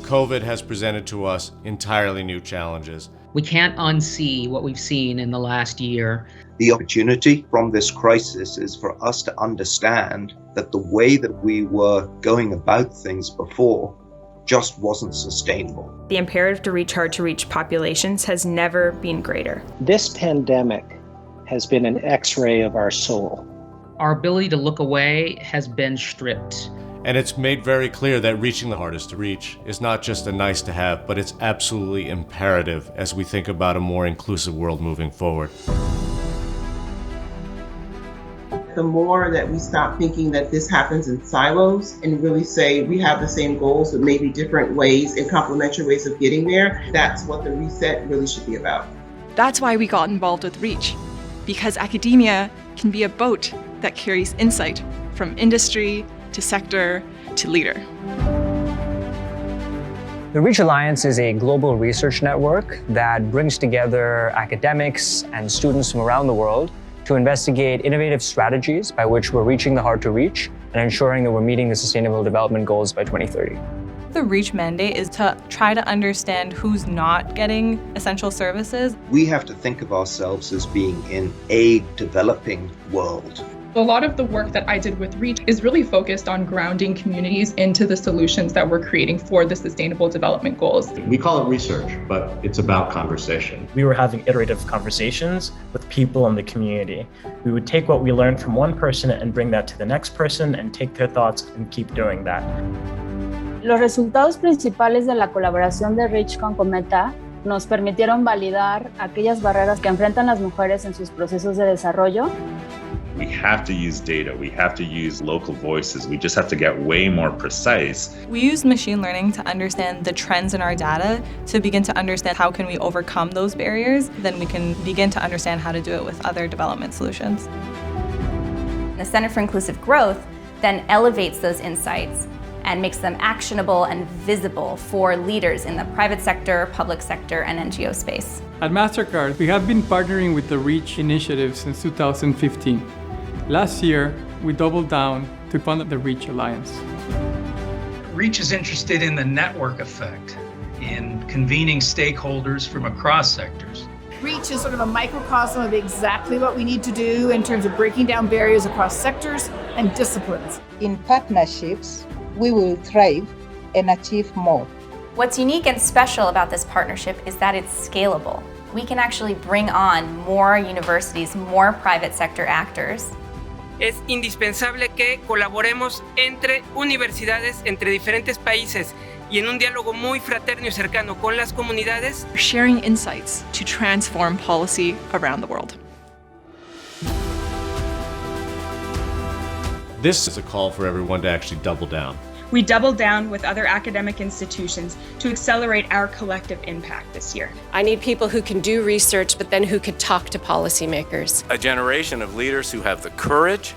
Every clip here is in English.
COVID has presented to us entirely new challenges. We can't unsee what we've seen in the last year. The opportunity from this crisis is for us to understand that the way that we were going about things before just wasn't sustainable. The imperative to reach hard-to-reach populations has never been greater. This pandemic has been an X-ray of our soul. Our ability to look away has been stripped. And it's made very clear that reaching the hardest to reach is not just a nice to have, but it's absolutely imperative as we think about a more inclusive world moving forward. The more that we stop thinking that this happens in silos and really say we have the same goals but maybe different ways and complementary ways of getting there, that's what the reset really should be about. That's why we got involved with REACH, because academia can be a boat that carries insight from industry to sector to leader. The REACH Alliance is a global research network that brings together academics and students from around the world to investigate innovative strategies by which we're reaching the hard to reach and ensuring that we're meeting the Sustainable Development Goals by 2030. The REACH mandate is to try to understand who's not getting essential services. We have to think of ourselves as being in a developing world. A lot of the work that I did with REACH is really focused on grounding communities into the solutions that we're creating for the Sustainable Development Goals. We call it research, but it's about conversation. We were having iterative conversations with people in the community. We would take what we learned from one person and bring that to the next person and take their thoughts and keep doing that. Los resultados principales de la colaboración de REACH con Cometa nos permitieron validar aquellas barreras que enfrentan las mujeres en sus procesos de desarrollo. We have to use data, we have to use local voices, we just have to get way more precise. We used machine learning to understand the trends in our data to begin to understand how can we overcome those barriers. Then we can begin to understand how to do it with other development solutions. The Center for Inclusive Growth then elevates those insights and makes them actionable and visible for leaders in the private sector, public sector, and NGO space. At MasterCard, we have been partnering with the REACH initiative since 2015. Last year, we doubled down to fund the REACH Alliance. REACH is interested in the network effect, in convening stakeholders from across sectors. REACH is sort of a microcosm of exactly what we need to do in terms of breaking down barriers across sectors and disciplines. In partnerships, we will thrive and achieve more. What's unique and special about this partnership is that it's scalable. We can actually bring on more universities, more private sector actors. Es indispensable que colaboremos entre universidades, entre diferentes países y en un diálogo muy fraterno y cercano con las comunidades. Sharing insights to transform policy around the world. This is a call for everyone to actually double down. We doubled down with other academic institutions to accelerate our collective impact this year. I need people who can do research, but then who could talk to policymakers. A generation of leaders who have the courage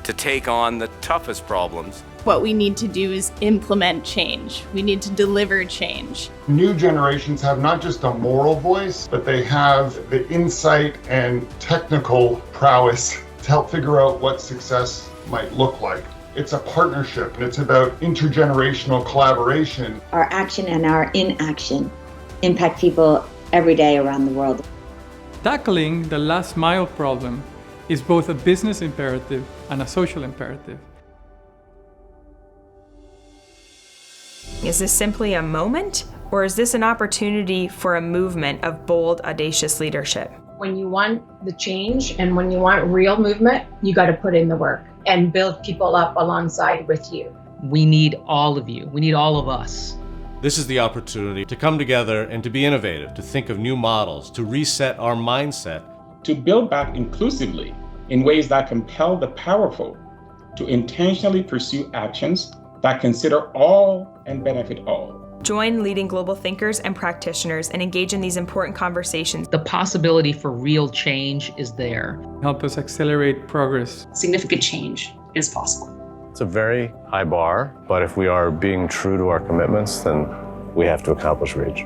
to take on the toughest problems. What we need to do is implement change. We need to deliver change. New generations have not just a moral voice, but they have the insight and technical prowess to help figure out what success might look like. It's a partnership, and it's about intergenerational collaboration. Our action and our inaction impact people every day around the world. Tackling the last mile problem is both a business imperative and a social imperative. Is this simply a moment, or is this an opportunity for a movement of bold, audacious leadership? When you want the change and when you want real movement, you got to put in the work and build people up alongside with you. We need all of you. We need all of us. This is the opportunity to come together and to be innovative, to think of new models, to reset our mindset. To build back inclusively in ways that compel the powerful to intentionally pursue actions that consider all and benefit all. Join leading global thinkers and practitioners and engage in these important conversations. The possibility for real change is there. Help us accelerate progress. Significant change is possible. It's a very high bar, but if we are being true to our commitments, then we have to accomplish REACH.